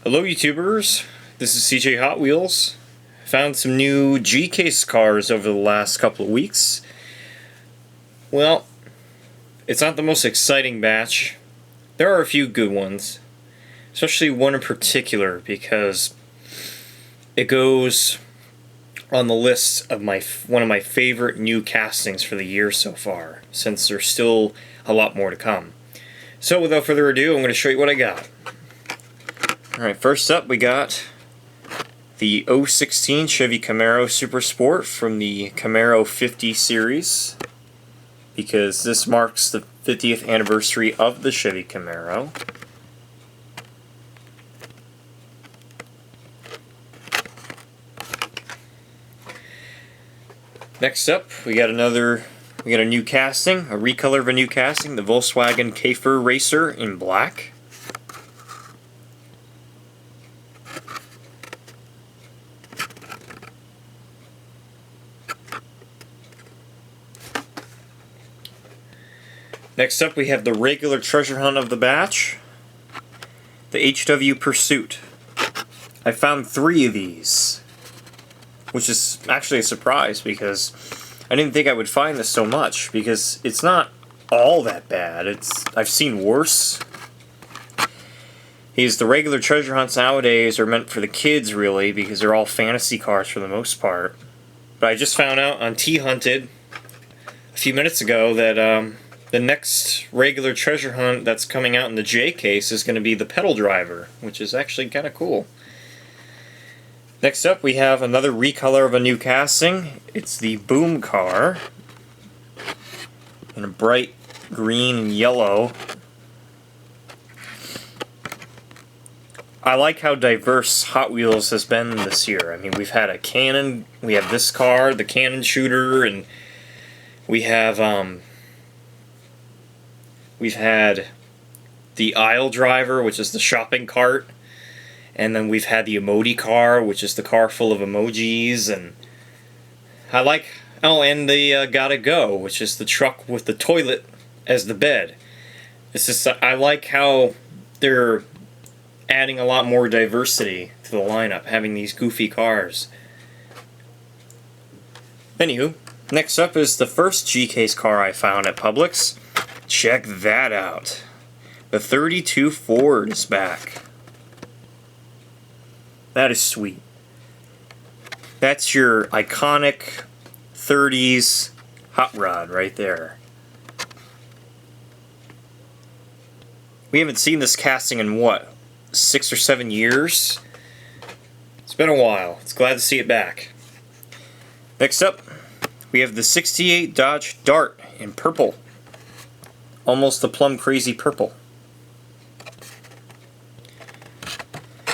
Hello YouTubers, this is CJ Hot Wheels. Found some new G-Case cars over the last couple of weeks. Well, it's not the most exciting batch. There are a few good ones, especially one in particular because it goes on the list of one of my favorite new castings for the year so far, since there's still a lot more to come. So without further ado, I'm going to show you what I got. Alright, first up we got the 016 Chevy Camaro Super Sport from the Camaro 50 series, because this marks the 50th anniversary of the Chevy Camaro. Next up, we got a new casting, a recolor of a new casting, the Volkswagen Kafir Racer in black. Next up, we have the regular treasure hunt of the batch, the HW Pursuit. I found 3 of these, which is actually a surprise because I didn't think I would find this so much, because it's not all that bad. I've seen worse. The regular treasure hunts nowadays are meant for the kids, really, because they're all fantasy cars for the most part. But I just found out on T-Hunted a few minutes ago that the next regular treasure hunt that's coming out in the J case is going to be the pedal driver, which is actually kind of cool. Next up, we have another recolor of a new casting. It's the Boom car in a bright green and yellow. I like how diverse Hot Wheels has been this year. I mean, we've had a cannon, we have this car, the cannon shooter, and we've had the aisle driver, which is the shopping cart, and then we've had the emoji car, which is the car full of emojis, and and the Gotta Go, which is the truck with the toilet as the bed. It's just, I like how they're adding a lot more diversity to the lineup, having these goofy cars. Anywho, next up is the first G-Case car I found at Publix. Check that out. The 32 Ford is back. That is sweet. That's your iconic 30s hot rod right there. We haven't seen this casting in what, 6 or 7 years? It's been a while. It's glad to see it back. Next up, we have the 68 Dodge Dart in purple. Almost the plum crazy purple. I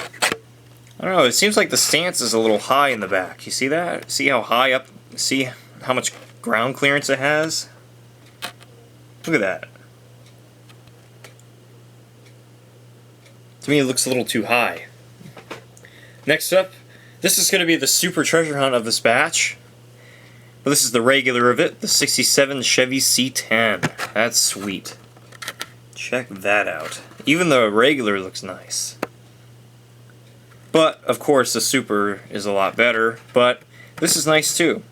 don't know, it seems like the stance is a little high in the back. You see that? See how high up, see how much ground clearance it has? Look at that. To me it looks a little too high. Next up, this is going to be the super treasure hunt of this batch. But this is the regular of it, the 67 Chevy C10. That's sweet. Check that out. Even the regular looks nice. But, of course, the super is a lot better, but this is nice too.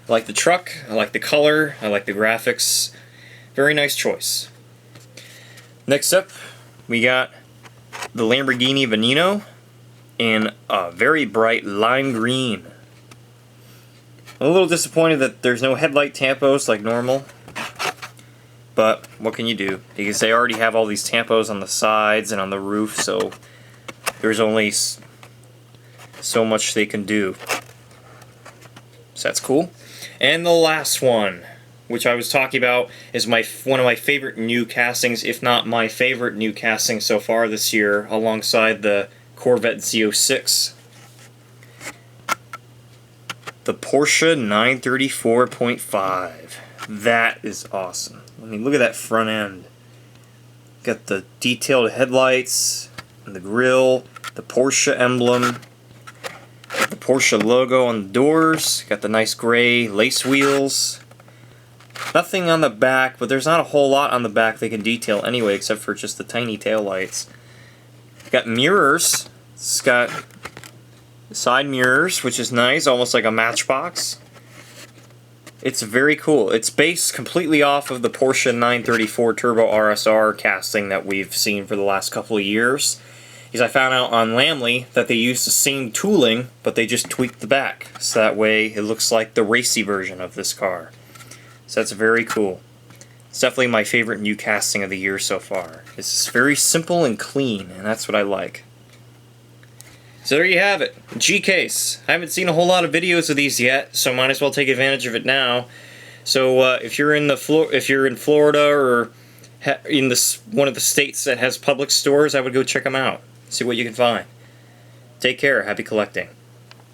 I like the truck, I like the color, I like the graphics. Very nice choice. Next up, we got the Lamborghini Veneno in a very bright lime green. I'm a little disappointed that there's no headlight tampos like normal, but what can you do? Because they already have all these tampos on the sides and on the roof, so there's only so much they can do. So that's cool. And the last one, which I was talking about, is one of my favorite new castings, if not my favorite new casting so far this year, alongside the Corvette Z06. The Porsche 934.5. That is awesome. I mean, look at that front end. Got the detailed headlights, and the grille, the Porsche emblem, the Porsche logo on the doors, got the nice gray lace wheels. Nothing on the back, but there's not a whole lot on the back they can detail anyway, except for just the tiny taillights. Got mirrors. It's got side mirrors, which is nice, almost like a Matchbox. It's very cool. It's based completely off of the Porsche 934 Turbo RSR casting that we've seen for the last couple of years. Because I found out on Lamley that they used the same tooling, but they just tweaked the back. So that way it looks like the racy version of this car. So that's very cool. It's definitely my favorite new casting of the year so far. It's very simple and clean, and that's what I like. So there you have it, G-Case. I haven't seen a whole lot of videos of these yet, so might as well take advantage of it now. So if you're in Florida or in one of the states that has public stores, I would go check them out. See what you can find. Take care. Happy collecting.